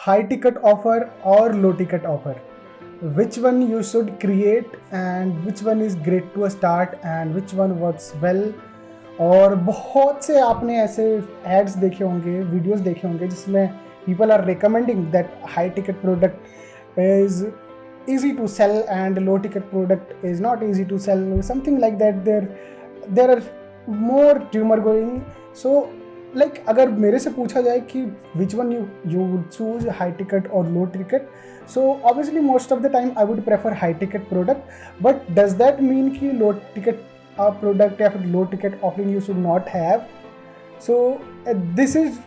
high ticket offer or low ticket offer, which one you should create and which one is great to start and which one works well. और बहुत से आपने ऐसे ads देखे होंगे, videos देखे होंगे जिसमें people are recommending that high ticket product is easy to sell and low ticket product is not easy to sell, something like that. There are more rumor going. So like अगर मेरे से पूछा जाए कि which one you would choose, high ticket or low ticket, so obviously most of the time I would prefer high ticket product. But does that mean कि low ticket product या फिर low ticket offering you should not have? So this is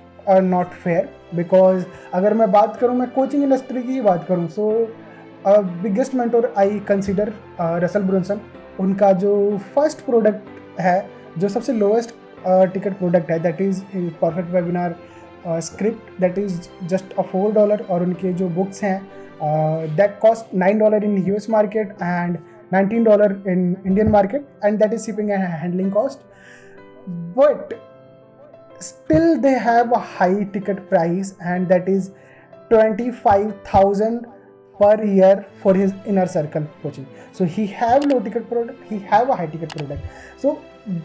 not fair, because अगर मैं बात करूँ, मैं coaching industry की ही बात करूँ, so biggest mentor I consider Russell Brunson. उनका जो फर्स्ट प्रोडक्ट है, जो सबसे लोएस्ट टिकट प्रोडक्ट है, that is perfect webinar script, that is just $4. और उनके जो बुक्स हैं that cost $9 in US market and $19 in Indian market, and that is shipping and handling cost. But still they have a high ticket price, and that is 25,000 per year for his inner circle coaching. So he have low ticket product, he have a high ticket product. So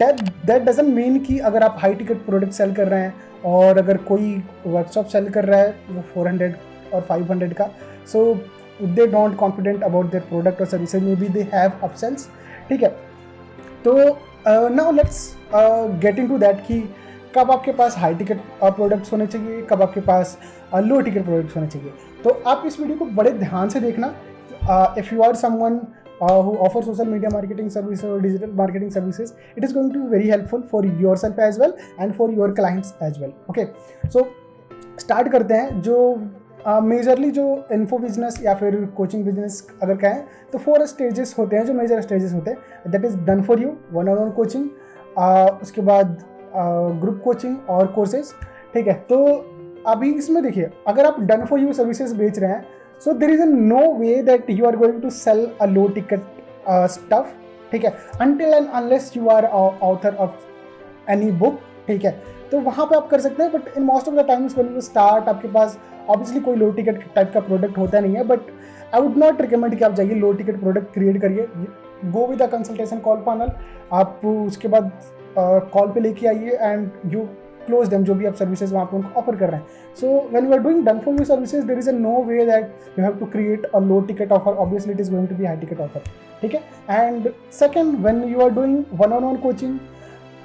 that doesn't mean कि अगर आप high ticket product sell कर रहे हैं और अगर कोई workshop sell कर रहा है वो 400 और 500 का, so they don't confident about their product or services, maybe they have upsells. ठीक है, तो now let's get into that कि कब आपके पास हाई टिकट प्रोडक्ट्स होने चाहिए, कब आपके पास लो टिकट प्रोडक्ट्स होने चाहिए. तो आप इस वीडियो को बड़े ध्यान से देखना. If you are someone who offers social media marketing services or digital marketing services, it is going to be very helpful for yourself as well and for your clients as well. Okay, so start करते हैं. जो majorly जो info business या फिर coaching business अगर कहें तो 4 stages होते हैं, जो मेजर स्टेजेस होते हैं. That is done for you, one on one coaching, उसके बाद ग्रुप कोचिंग और कोर्सेज. ठीक है, तो अभी इसमें देखिए, अगर आप डन फॉर यू सर्विसेज बेच रहे हैं, so there is no way that you are going to sell a low ticket stuff. ठीक है, until and unless you are author of any book. ठीक है, तो वहाँ पे आप कर सकते हैं. But in most of the times when you start, आपके पास ऑब्वियसली कोई लो टिकट टाइप का प्रोडक्ट होता नहीं है. But I would not recommend कि आप जाइए लो टिकट प्रोडक्ट क्रिएट करिए. Go with a consultation call panel. आप उसके बाद कॉल पे लेके आइए एंड यू क्लोज देम, जो भी आप सर्विसेज वहाँ पे उनको ऑफर कर रहे हैं. So when you are doing done for you services, there is a no way that you have to create a low ticket offer. Obviously it is going to be high ticket offer. ठीक है, and second, when you are doing one on one coaching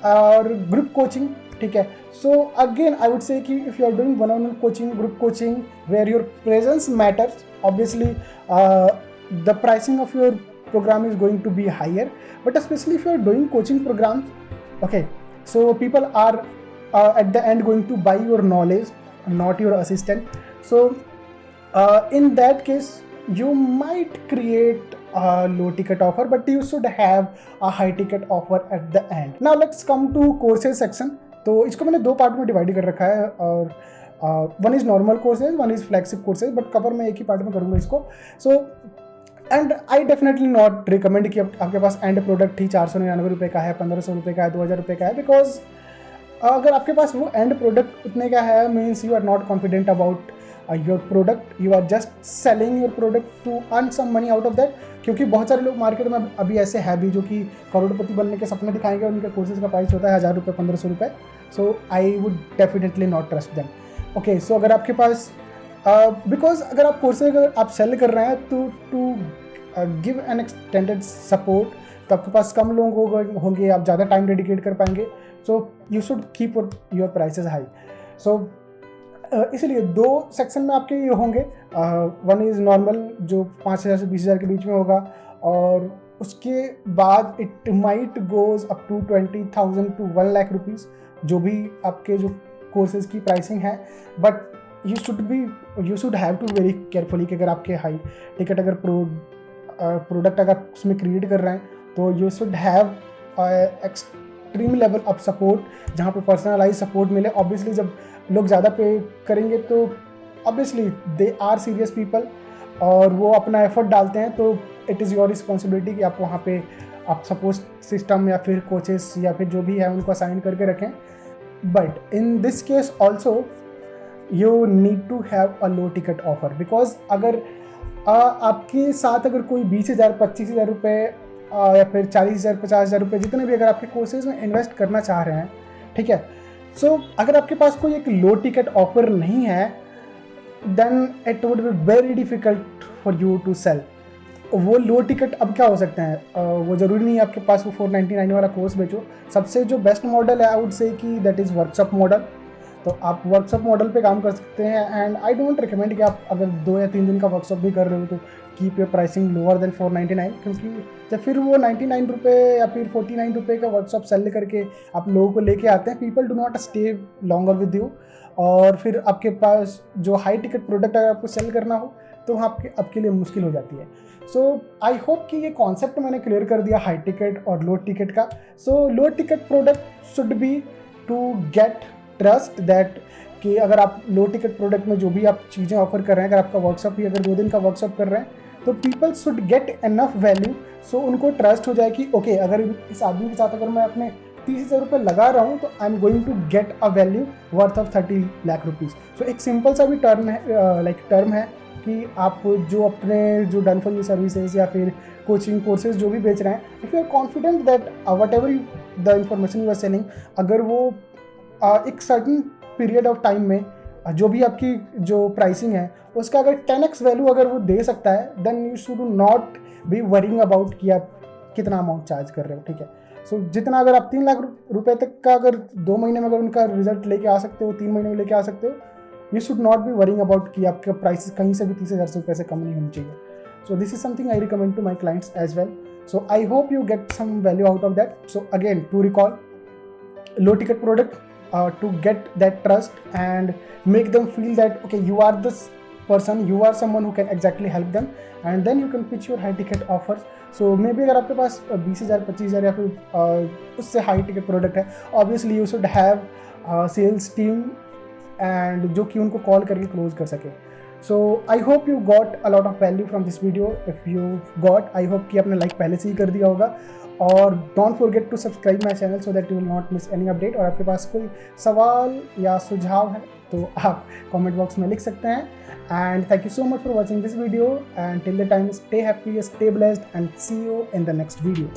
और group coaching. ठीक है, so again I would say कि if you are doing one on one coaching, group coaching, where your presence matters, obviously the pricing of your program is going to be higher. But especially if you are doing coaching programs, okay, so people are at the end going to buy your knowledge, not your assistant. So in that case you might create a low ticket offer, but you should have a high ticket offer at the end. Now let's come to courses section. तो इसको मैंने 2 part में divide कर रखा है, और one is normal courses, one is flagship courses, but cover मैं एक ही पार्ट में करूँगा इसको. So and I definitely not recommend कि आपके पास एंड प्रोडक्ट ही 499 रुपये का है, 1500 रुपये का है, 2000 रुपये का है. बिकॉज अगर आपके पास वो एंड प्रोडक्ट उतने का है, means you are not confident about your product. You are just selling your product to earn some money out of that. क्योंकि बहुत सारे लोग मार्केट में अभी ऐसे हैं भी जो कि करोड़पति बनने के सपने दिखाएंगे, उनके कोर्सेज का प्राइस होता है 1000 रुपये, 1500 रुपये. So I would definitely not trust them. Okay, so अगर आपके पास बिकॉज अगर आप कोर्सेज अगर आप सेल कर रहे हैं to give an extended support, तो आपके पास कम लोग होंगे, आप ज़्यादा टाइम डेडिकेट कर पाएंगे. So you should keep your prices high. So इसलिए 2 सेक्शन में आपके ये होंगे. वन इज़ नॉर्मल, जो 5,000 से 20,000 के बीच में होगा, और उसके बाद it might goes up to 20,000 to 1 lakh rupees, जो भी आपके जो कोर्सेज की प्राइसिंग है. But you should have to very carefully कि अगर आपके हाई टिकट अगर प्रोडक्ट अगर उसमें क्रिएट कर रहे हैं, तो you should have extreme level of support, जहाँ पे पर्सनलाइज सपोर्ट मिले. ऑब्वियसली जब लोग ज़्यादा पे करेंगे तो obviously they are serious people, और वो अपना एफर्ट डालते हैं, तो इट इज़ योर रिस्पॉन्सिबिलिटी कि आप वहाँ पे आप सपोर्ट सिस्टम या फिर कोचेस या फिर जो भी है उनको असाइन करके रखें. But in this case also you need to have a low ticket offer, because अगर आपके साथ अगर कोई 20,000 25,000 रुपये या फिर 40,000 50,000 रुपये जितने भी अगर आपके कोर्सेज में इन्वेस्ट करना चाह रहे हैं, ठीक है, सो अगर आपके पास कोई एक लो टिकट ऑफर नहीं है, then it would be very difficult for you to sell. वो लो टिकट अब क्या हो सकते हैं, वो ज़रूरी नहीं है आपके पास वो 499 वाला कोर्स बेचो। सबसे जो बेस्ट मॉडल है आई वुड से कि दैट इज़ वर्कशॉप मॉडल। तो आप वर्कशॉप मॉडल पे काम कर सकते हैं, एंड आई डोंट रिकमेंड कि आप अगर 2 या 3 दिन का वर्कशॉप भी कर रहे हो तो keep your pricing lower than 499, क्योंकि जब फिर वो 99 रुपये या फिर 49 रुपये का वर्कशॉप सेल करके आप लोगों को लेके आते हैं, people do not stay longer with you. और फिर आपके पास जो हाई टिकट प्रोडक्ट अगर आपको सेल करना हो तो आपके लिए मुश्किल हो जाती है। सो आई होप कि ये कॉन्सेप्ट मैंने क्लियर कर दिया हाई टिकट और लो टिकट का। So low ticket product should be to get trust that, कि अगर आप लो टिकट प्रोडक्ट में जो भी आप चीज़ें ऑफर कर रहे हैं, अगर आपका वर्कशॉप ही अगर 2 दिन का वर्कशॉप कर रहे हैं, तो people should get enough value, so उनको ट्रस्ट हो जाए कि ओके अगर इस आदमी के साथ अगर मैं अपने 30,000 रुपये लगा रहा हूँ तो I am going to get a value worth of 30 lakh rupees. So एक सिंपल सा भी टर्म है कि आप जो अपने जो डन फॉर यू सर्विसेज या फिर कोचिंग कोर्सेज जो भी बेच रहे हैं, if you are confident that whatever the information you are selling, अगर वो एक सर्टन पीरियड ऑफ टाइम में जो भी आपकी जो प्राइसिंग है उसका अगर 10x वैल्यू अगर वो दे सकता है, then you should not be worrying about कि आप कितना अमाउंट चार्ज कर रहे हो, ठीक है। सो जितना अगर आप 3 लाख रुपए तक का अगर 2 महीने में अगर उनका रिजल्ट लेके आ सकते हो, 3 महीने में लेके आ सकते हो, you should not be worrying about कि आपका प्राइस कहीं से भी 30,000 रुपये से कम नहीं होनी चाहिए। So this is something I recommend to my clients as well. So I hope you get some value out of that. So again, to recall, low ticket product to get that trust and make them feel that okay, you are this person, you are someone who can exactly help them, and then you can pitch your high ticket offers. So maybe अगर आपके पास 20,000 25,000 या फिर उससे high ticket product है, obviously you should have sales team and जो कि उनको call करके क्लोज कर सके. So I hope you got a lot of value from this video. If you got, I hope कि आपने लाइक पहले से ही कर दिया होगा, और don't forget to subscribe my channel so that you will not miss any update. और आपके पास कोई सवाल या सुझाव है तो आप कमेंट बॉक्स में लिख सकते हैं. And thank you so much for watching this video, and till the time stay happy, stay blessed, and see you in the next video.